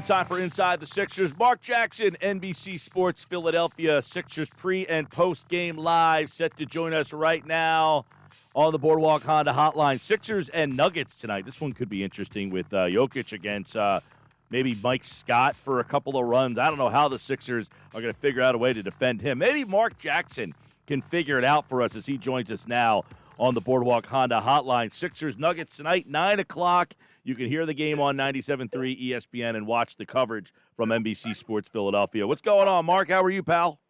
time for Inside the Sixers. Marc Jackson, NBC Sports Philadelphia Sixers pre- and post-game live, set to join us right now on the Boardwalk Honda Hotline. Sixers and Nuggets tonight. This one could be interesting with Jokic against maybe Mike Scott for a couple of runs. I don't know how the Sixers are going to figure out a way to defend him. Maybe Marc Jackson can figure it out for us as he joins us now on the Boardwalk Honda Hotline. Sixers Nuggets tonight, 9 o'clock. You can hear the game on 97.3 ESPN and watch the coverage from NBC Sports Philadelphia. What's going on, Mark? How are you, pal?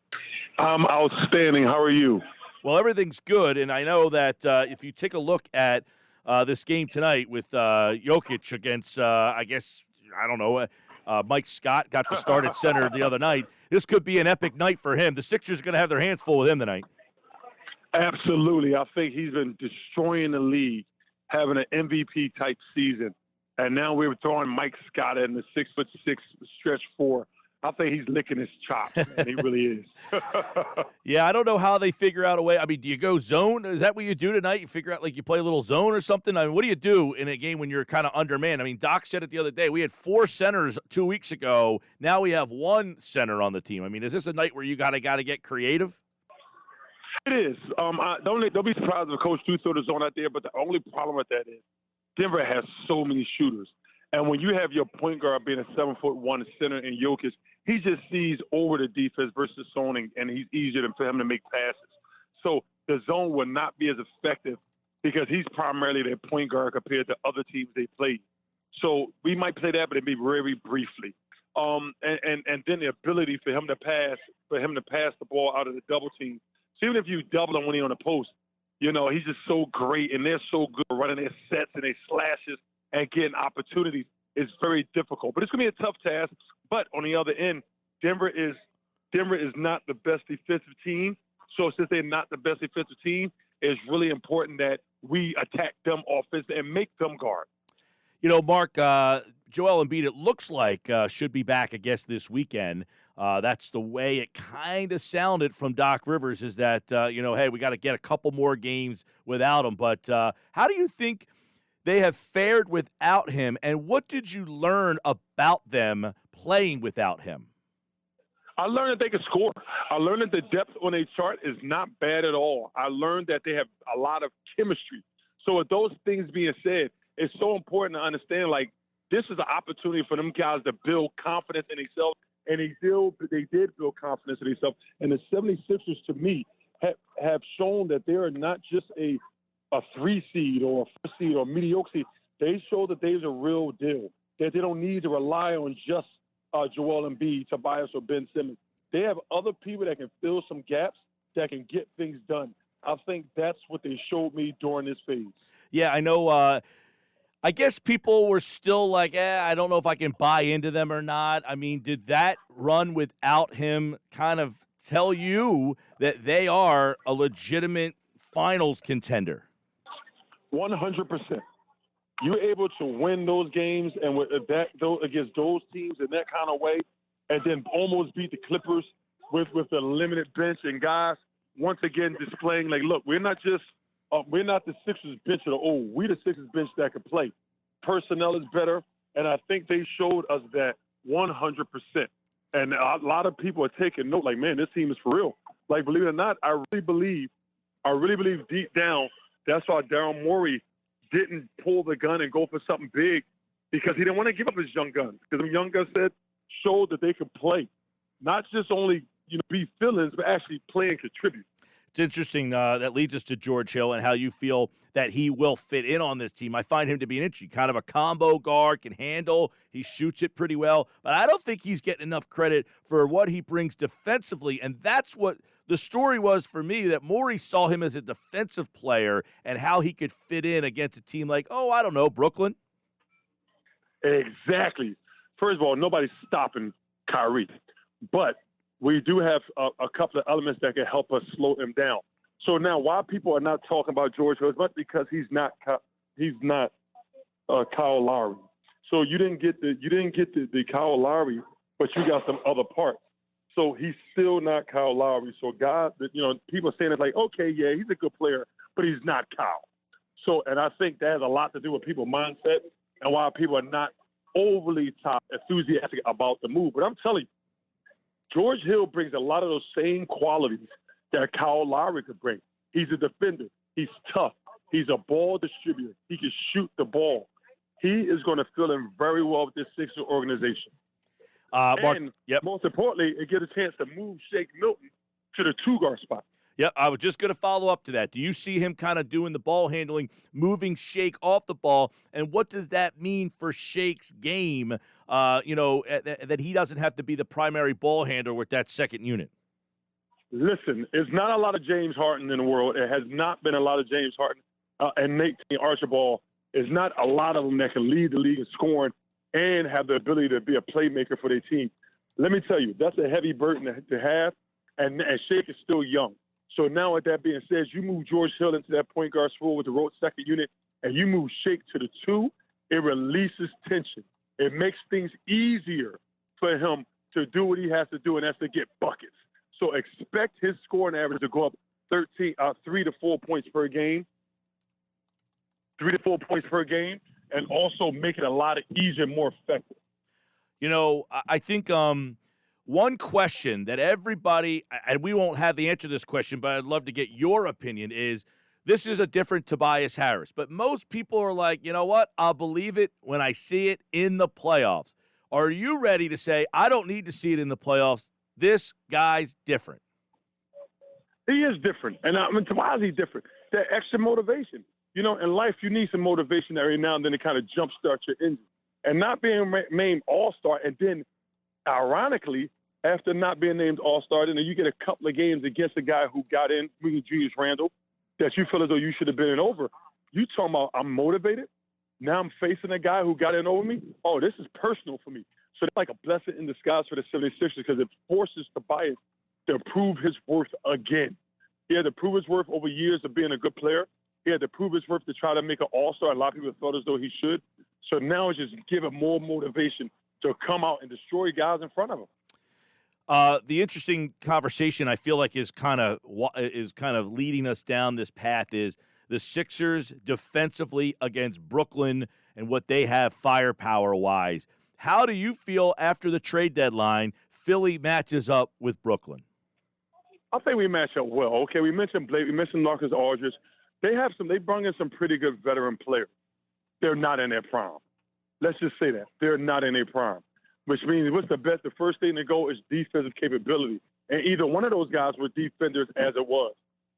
I'm outstanding. How are you? Well, everything's good, and I know that if you take a look at this game tonight with Jokic against, Mike Scott got to start at center the other night. This could be an epic night for him. The Sixers are going to have their hands full with him tonight. Absolutely. I think he's been destroying the league, having an MVP-type season. And now we're throwing Mike Scott in the 6'6" stretch four. I think he's licking his chops, man. He really is. Yeah, I don't know how they figure out a way. I mean, do you go zone? Is that what you do tonight? You figure out, like, you play a little zone or something? I mean, what do you do in a game when you're kind of undermanned? I mean, Doc said it the other day. We had 4 centers 2 weeks ago. Now we have 1 center on the team. I mean, is this a night where you got to get creative? It is. Don't be surprised if Coach do throw the zone out there, but the only problem with that is Denver has so many shooters. And when you have your point guard being a 7'1" center in Jokic, he just sees over the defense versus zoning, and he's easier for him to make passes. So the zone will not be as effective because he's primarily their point guard compared to other teams they play. So we might play that, but it'd be very briefly. And then the ability for him to pass the ball out of the double team. So even if you double him when he's on the post, you know, he's just so great, and they're so good at running their sets and their slashes and getting opportunities. It's very difficult. But it's going to be a tough task. But on the other end, Denver is not the best defensive team. So since they're not the best defensive team, it's really important that we attack them offensively and make them guard. You know, Mark, Joel Embiid, it looks like should be back, I guess, this weekend. That's the way it kind of sounded from Doc Rivers, is that, hey, we got to get a couple more games without him. But how do you think they have fared without him, and what did you learn about them playing without him? I learned that they can score. I learned that the depth on a chart is not bad at all. I learned that they have a lot of chemistry. So with those things being said, it's so important to understand, like, this is an opportunity for them guys to build confidence in themselves, and they did build confidence in themselves. And the 76ers, to me, have shown that they are not just a 3 seed or a 4 seed or mediocre seed. They show that they're a real deal, that they don't need to rely on just Joel Embiid, Tobias, or Ben Simmons. They have other people that can fill some gaps, that can get things done. I think that's what they showed me during this phase. Yeah, I know. I guess people were still like, I don't know if I can buy into them or not. I mean, did that run without him kind of tell you that they are a legitimate finals contender? 100%. You're able to win those games and with that against those teams in that kind of way, and then almost beat the Clippers with a limited bench and guys once again displaying, like, look, we're not the Sixers bench of the old. We're the Sixers bench that can play. Personnel is better, and I think they showed us that 100%. And a lot of people are taking note, like, man, this team is for real. Like, believe it or not, I really believe deep down that's why Daryl Morey didn't pull the gun and go for something big, because he didn't want to give up his young guns. Because the young guns showed that they could play, not just only be fill-ins, but actually play and contribute. It's interesting. That leads us to George Hill and how you feel that he will fit in on this team. I find him to be an interesting kind of a combo guard, can handle. He shoots it pretty well. But I don't think he's getting enough credit for what he brings defensively, and that's what the story was for me, that Morey saw him as a defensive player and how he could fit in against a team like, Brooklyn. Exactly. First of all, nobody's stopping Kyrie. But we do have a couple of elements that can help us slow him down. So now, why people are not talking about George Hill, but because he's not Kyle Lowry. So you didn't get the Kyle Lowry, but you got some other parts. So he's still not Kyle Lowry. So guys, people are saying it's like, okay, yeah, he's a good player, but he's not Kyle. So, and I think that has a lot to do with people's mindset and why people are not overly enthusiastic about the move. But I'm telling you, George Hill brings a lot of those same qualities that Kyle Lowry could bring. He's a defender. He's tough. He's a ball distributor. He can shoot the ball. He is going to fill in very well with this Sixers organization. Mark, and yep. most importantly, it gives a chance to move Shake Milton to the two-guard spot. Yep, I was just going to follow up to that. Do you see him kind of doing the ball handling, moving Shake off the ball, and what does that mean for Shake's game, that he doesn't have to be the primary ball handler with that second unit? Listen, it's not a lot of James Harden in the world. It has not been a lot of James Harden. And Nate Archibald is not a lot of them that can lead the league in scoring and have the ability to be a playmaker for their team. Let me tell you, that's a heavy burden to have, and Shake is still young. So now with that being said, you move George Hill into that point guard spot with the road second unit, and you move Shake to the 2, it releases tension. It makes things easier for him to do what he has to do, and that's to get buckets. So expect his scoring average to go up 3 to 4 points per game. 3 to 4 points per game, and also make it a lot easier, more effective. I think one question that everybody, and we won't have the answer to this question, but I'd love to get your opinion, is this is a different Tobias Harris. But most people are like, you know what? I'll believe it when I see it in the playoffs. Are you ready to say, I don't need to see it in the playoffs? This guy's different. He is different. And Tobias is different. That extra motivation. In life, you need some motivation every now and then to kind of jumpstart your engine. And not being named All-Star, and then, ironically, after not being named All-Star, then you get a couple of games against a guy who got in, Julius Randle, that you feel as though you should have been in over. You talking about I'm motivated? Now I'm facing a guy who got in over me? Oh, this is personal for me. So it's like a blessing in disguise for the 76ers because it forces Tobias to prove his worth again. He had to prove his worth over years of being a good player. He had to prove his worth to try to make an all-star. A lot of people thought as though he should. So now it's just give him more motivation to come out and destroy guys in front of him. The interesting conversation I feel like is kind of leading us down this path is the Sixers defensively against Brooklyn and what they have firepower-wise. How do you feel after the trade deadline Philly matches up with Brooklyn? I think we match up well. Okay, we mentioned Blake. We mentioned Marcus Aldridge. They brought in some pretty good veteran players. They're not in their prime. Let's just say that. They're not in their prime, which means what's the best? The first thing to go is defensive capability. And either one of those guys were defenders as it was.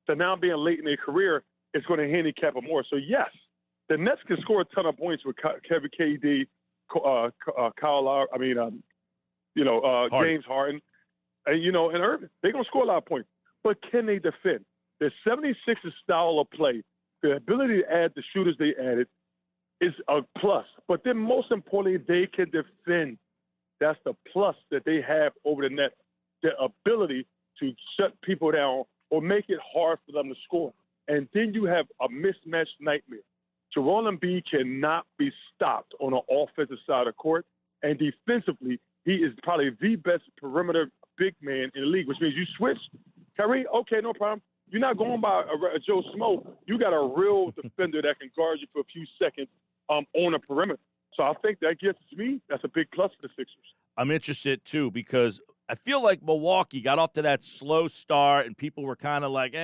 So now being late in their career, it's going to handicap them more. So, yes, the Nets can score a ton of points with Kevin KD, Kyle Lowry, James Harden, and Irving. They're going to score a lot of points. But can they defend? The 76ers style of play, the ability to add the shooters they added, is a plus. But then most importantly, they can defend. That's the plus that they have over the Nets, their ability to shut people down or make it hard for them to score. And then you have a mismatched nightmare. Joel Embiid cannot be stopped on the offensive side of the court. And defensively, he is probably the best perimeter big man in the league, which means you switch. Kyrie, okay, no problem. You're not going by a Joe Smo. You got a real defender that can guard you for a few seconds on the perimeter. So I think that gets to me. That's a big plus for the Sixers. I'm interested, too, because I feel like Milwaukee got off to that slow start and people were kind of like,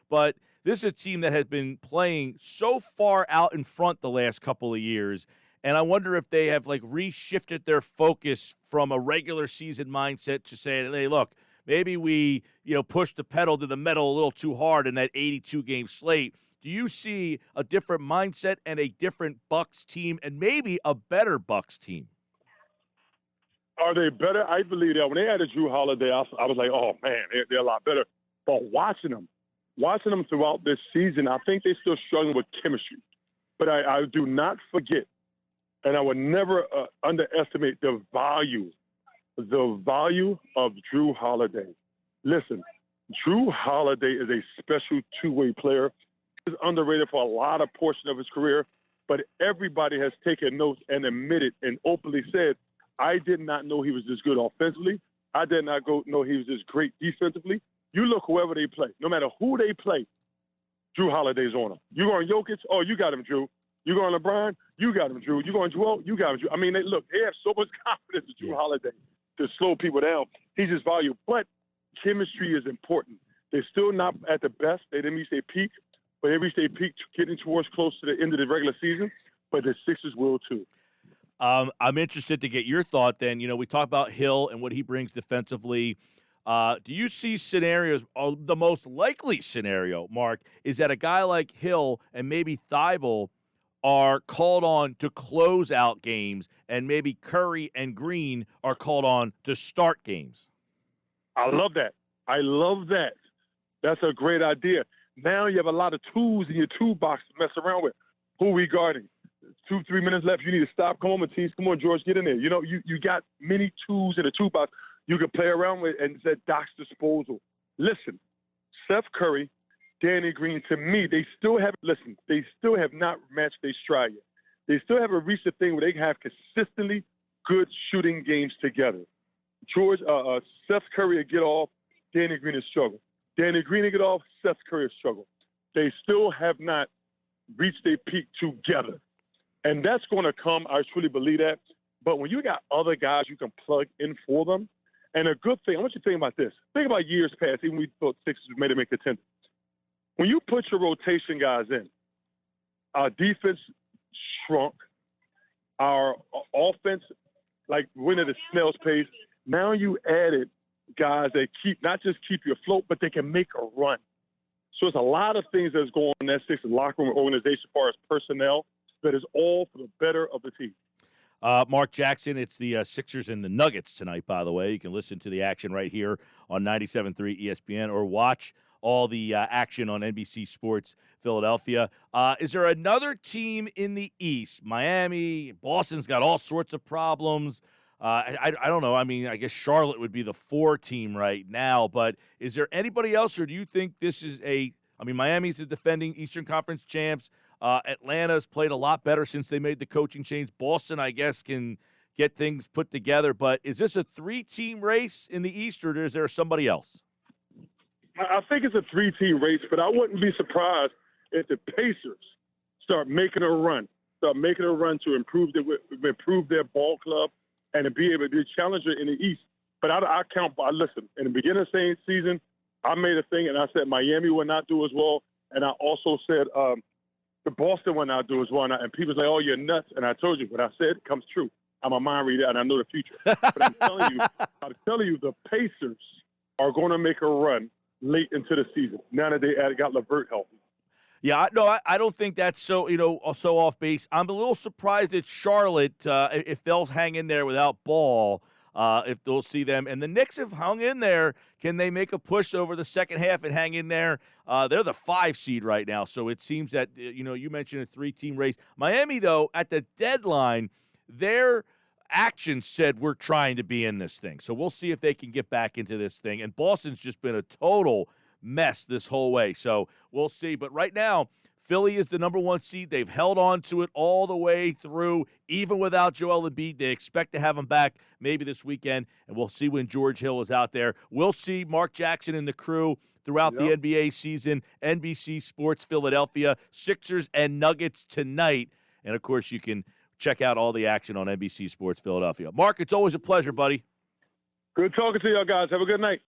but this is a team that has been playing so far out in front the last couple of years. And I wonder if they have reshifted their focus from a regular season mindset to saying, hey, look, maybe we, push the pedal to the metal a little too hard in that 82-game slate. Do you see a different mindset and a different Bucks team and maybe a better Bucks team? Are they better? I believe that. When they added Drew Holiday, I was like, oh, man, they're a lot better. But watching them throughout this season, I think they're still struggling with chemistry. But I do not forget, and I would never underestimate the value of Drew Holiday. Listen, Drew Holiday is a special two-way player. He's underrated for a lot of portion of his career, but everybody has taken notes and admitted and openly said, I did not know he was this good offensively. I did not know he was this great defensively. You look whoever they play, no matter who they play, Drew Holiday's on them. You on Jokic? Oh, you got him, Drew. You going LeBron? You got him, Drew. You going Joel? You got him, Drew. I mean, they have so much confidence in Drew Holiday to slow people down. He's just valuable. But chemistry is important. They're still not at the best. They didn't reach their peak, but they reached their peak getting towards close to the end of the regular season. But the Sixers will too. I'm interested to get your thought then. You know, we talk about Hill and what he brings defensively. Do you see scenarios, the most likely scenario, Mark, is that a guy like Hill and maybe Thibault are called on to close out games, and maybe Curry and Green are called on to start games? I love that. I love that. That's a great idea. Now you have a lot of tools in your toolbox to mess around with. Who are we guarding? 2-3 minutes left. You need to stop. Come on, Matisse. Come on, George. Get in there. You know, you got many tools in the toolbox you can play around with, and it's at Doc's disposal. Listen, Steph Curry, Danny Green, to me, they still have not matched their stride yet. They still haven't reached the thing where they have consistently good shooting games together. Steph Curry will get off, Danny Green will struggle. Danny Green will get off, Steph Curry will struggle. They still have not reached their peak together. And that's going to come, I truly believe that. But when you got other guys you can plug in for them, and a good thing, I want you to think about this. Think about years past, even we thought Sixers made them a contender. When you put your rotation guys in, our defense shrunk, our offense, like went at a snail's pace. Now you added guys that not just keep you afloat, but they can make a run. So it's a lot of things that's going on in that Sixers locker room organization as far as personnel that is all for the better of the team. Marc Jackson, it's the Sixers and the Nuggets tonight, by the way. You can listen to the action right here on 97.3 ESPN or watch all the action on NBC Sports Philadelphia. Is there another team in the East? Miami, Boston's got all sorts of problems. I don't know. I mean, I guess Charlotte would be the 4 team right now, but is there anybody else, or do you think this is Miami's the defending Eastern Conference champs. Atlanta's played a lot better since they made the coaching change. Boston, I guess, can get things put together, but is this a 3-team race in the East, or is there somebody else? I think it's a 3-team race, but I wouldn't be surprised if the Pacers start making a run to improve their ball club and to be able to be a challenger in the East. But listen, in the beginning of the season, I made a thing, and I said Miami will not do as well, and I also said the Boston will not do as well. And people say, oh, you're nuts. And I told you what I said comes true. I'm a mind reader, and I know the future. But I'm telling you, the Pacers are going to make a run late into the season now that they got LeVert healthy. Yeah, no, I don't think that's so off base. I'm a little surprised at Charlotte if they'll hang in there without Ball, if they'll see them. And the Knicks have hung in there. Can they make a push over the second half and hang in there? They're the 5 seed right now, so it seems that, you mentioned a 3-team race. Miami, though, at the deadline, their actions said we're trying to be in this thing. So we'll see if they can get back into this thing. And Boston's just been a total mess this whole way. So we'll see. But right now, Philly is the number 1 seed. They've held on to it all the way through, even without Joel Embiid. They expect to have him back maybe this weekend, and we'll see when George Hill is out there. We'll see Marc Jackson and the crew throughout the NBA season. NBC Sports Philadelphia, Sixers and Nuggets tonight. And, of course, you can check out all the action on NBC Sports Philadelphia. Mark, it's always a pleasure, buddy. Good talking to y'all guys. Have a good night.